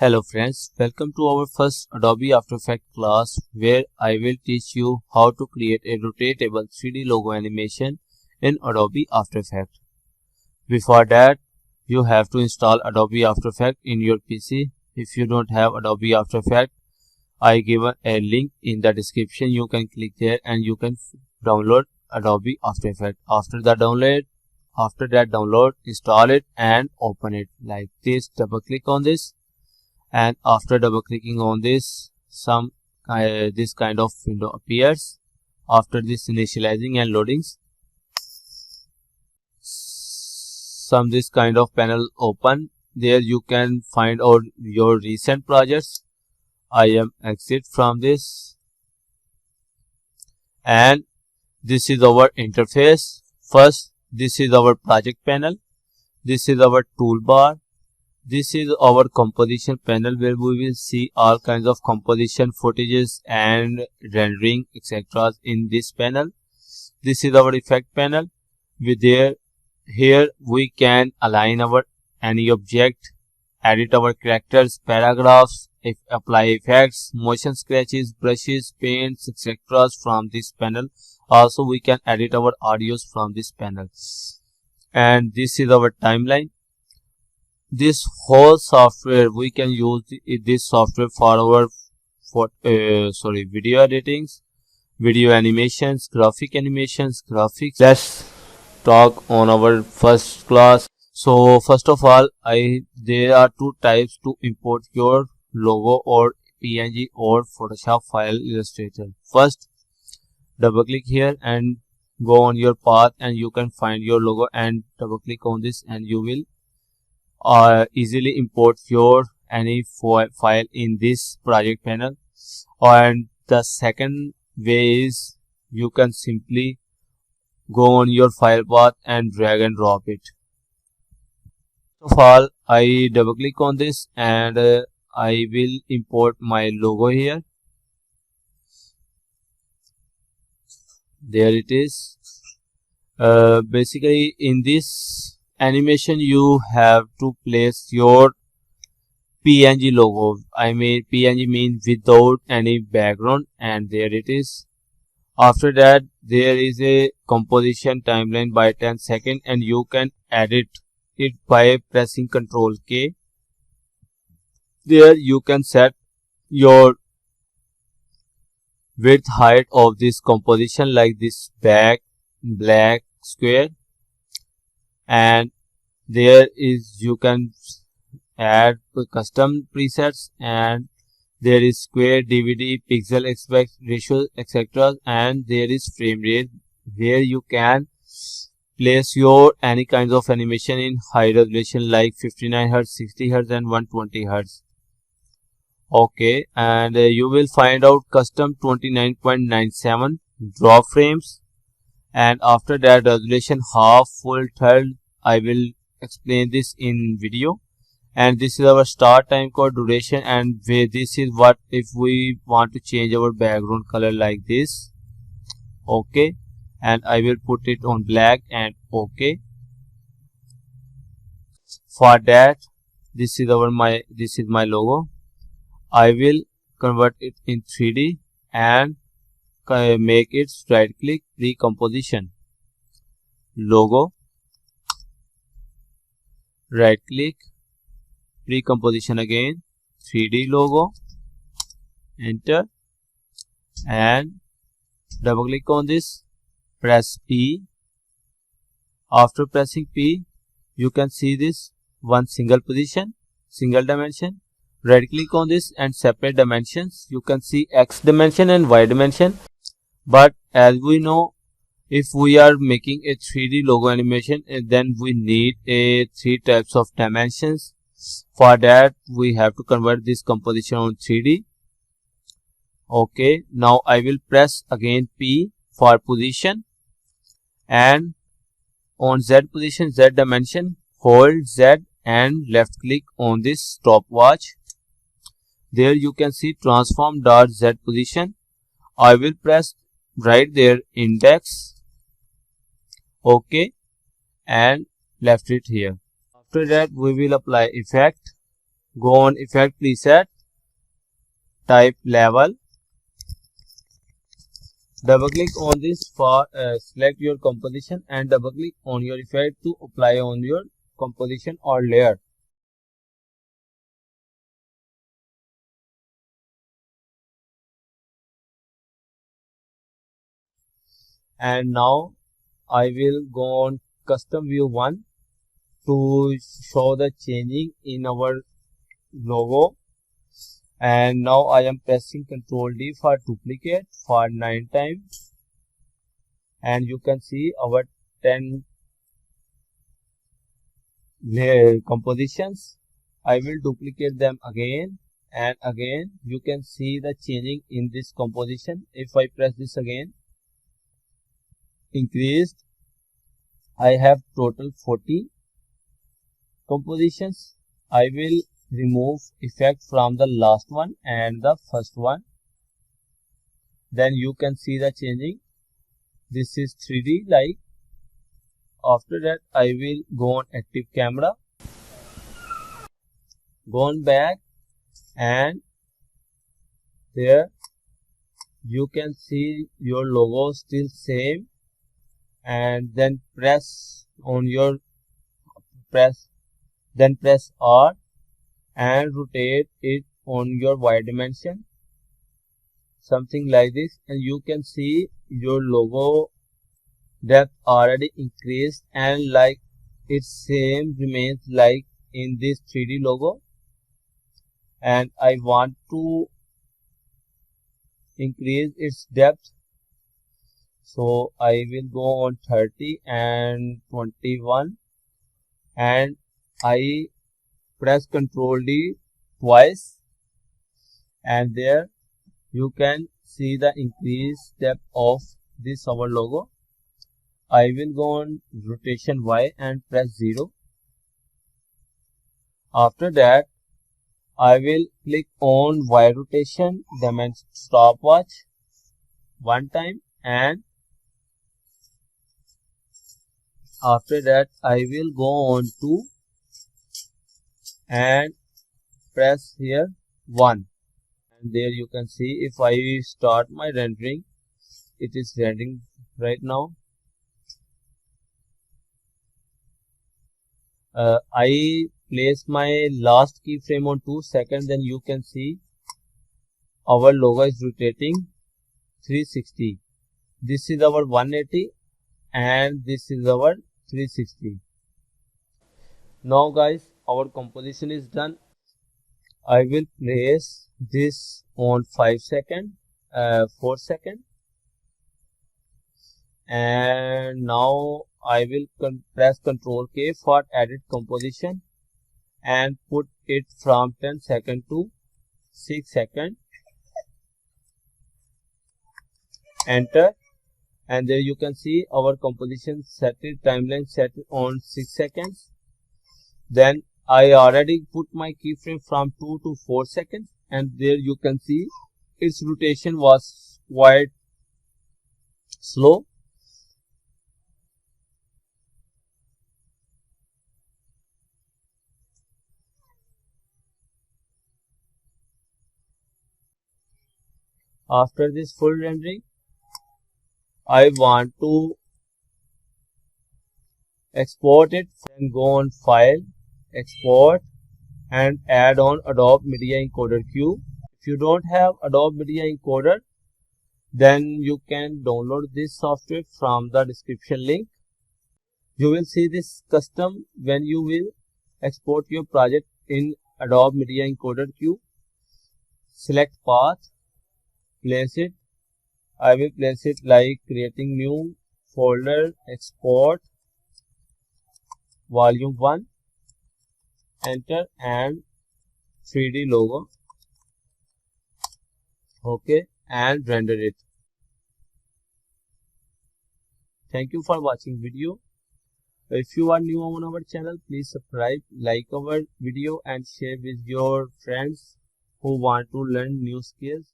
Hello friends, welcome to our first Adobe After Effects class where I will teach you how to create a rotatable 3D logo animation in Adobe After Effects. Before that, you have to install Adobe After Effects in your PC. If you don't have Adobe After Effects, I given a link in the description. You can click there and you can download Adobe After Effects. After that download, install it and open it like this. Double click on this. And after double clicking on this, this kind of window appears. After this initializing and loadings, this kind of panel open. There you can find out your recent projects. I am exit from this, and this is our interface. First, this is our project panel. This is our toolbar. This is our composition panel where we will see all kinds of composition footages and rendering etc. in this panel. This is our effect panel. Here we can align our any object, edit our characters, paragraphs, apply effects, motion scratches, brushes, paints etc. from this panel. Also we can edit our audios from this panel. And this is our timeline. This whole software, we can use this software for our video editings, video animations, graphics. Let's talk on our first class. So first of all, there are two types to import your logo or PNG or Photoshop file Illustrator. First, double click here and go on your path and you can find your logo and double click on this and you will easily import your any file in this project panel. And the second way is you can simply go on your file path and drag and drop it. First of all, I double click on this and I will import my logo here. There it is. Basically in this animation you have to place your PNG logo. I mean PNG means without any background, and there it is. After that there is a composition timeline by 10 seconds and you can edit it by pressing Ctrl K. There you can set your width height of this composition like this black square, and there is you can add custom presets, and there is square, DVD, pixel aspect ratio etc. and there is frame rate where you can place your any kinds of animation in high resolution like 59 Hz, 60 Hz and 120 Hz. Okay, and you will find out custom 29.97 draw frames, and after that resolution half, full, third. I will explain this in video. And this is our start time code, duration, and this is what if we want to change our background color like this. Okay, and I will put it on black and okay. For that, this is my logo. I will convert it in 3D and make it right click pre-composition, logo, right click, pre-composition again, 3D logo, enter, and double click on this, press P. After pressing P, you can see this one single dimension. Right click on this and separate dimensions. You can see X dimension and Y dimension. But as we know, if we are making a 3D logo animation, then we need a 3 types of dimensions. For that, we have to convert this composition on 3D. Okay, now I will press again P for position, and on Z position, Z dimension, hold Z and left click on this stopwatch. There you can see transform.z position. I will press right there index, okay, and left it here. After that we will apply effect go on effect preset, type level, double click on this for select your composition and double click on your effect to apply on your composition or layer. And now I will go on custom view 1 to show the changing in our logo. And now I am pressing Ctrl D for duplicate for 9 times, and you can see our 10 compositions. I will duplicate them again and again. You can see the changing in this composition. If I press this again, increased, I have total 40 compositions. I will remove effect from the last one and the first one. Then you can see the changing. This is 3D like. After that, I will go on active camera, go on back, and there you can see your logo still same, and then press R and rotate it on your Y dimension, something like this, and you can see your logo depth already increased and like its same remains like in this 3D logo. And I want to increase its depth, so I will go on 30 and 21 and I press Ctrl D twice, and there you can see the increased depth of this our logo. I will go on rotation Y and press 0. After that, I will click on Y rotation, dimension stopwatch 1 time, and after that I will go on 2 and press here 1, and there you can see if I start my rendering, it is rendering right now. I place my last keyframe on 2 seconds, then you can see our logo is rotating 360. This is our 180 and this is our 360. Now guys, our composition is done. I will place this on 4 seconds, and now I will press Ctrl K for edit composition and put it from 10 seconds to 6 seconds. Enter, and there you can see our composition set it timeline set it on 6 seconds. Then I already put my keyframe from 2 to 4 seconds, and there you can see its rotation was quite slow. After this full rendering, I want to export it, and go on File, Export, and add on Adobe Media Encoder Q. If you don't have Adobe Media Encoder, then you can download this software from the description link. You will see this custom when you will export your project in Adobe Media Encoder Q. Select path, place it. I will place it like creating new folder, export, volume 1, enter, and 3D logo. Okay, and render it. Thank you for watching video. If you are new on our channel, please subscribe, like our video, and share with your friends who want to learn new skills.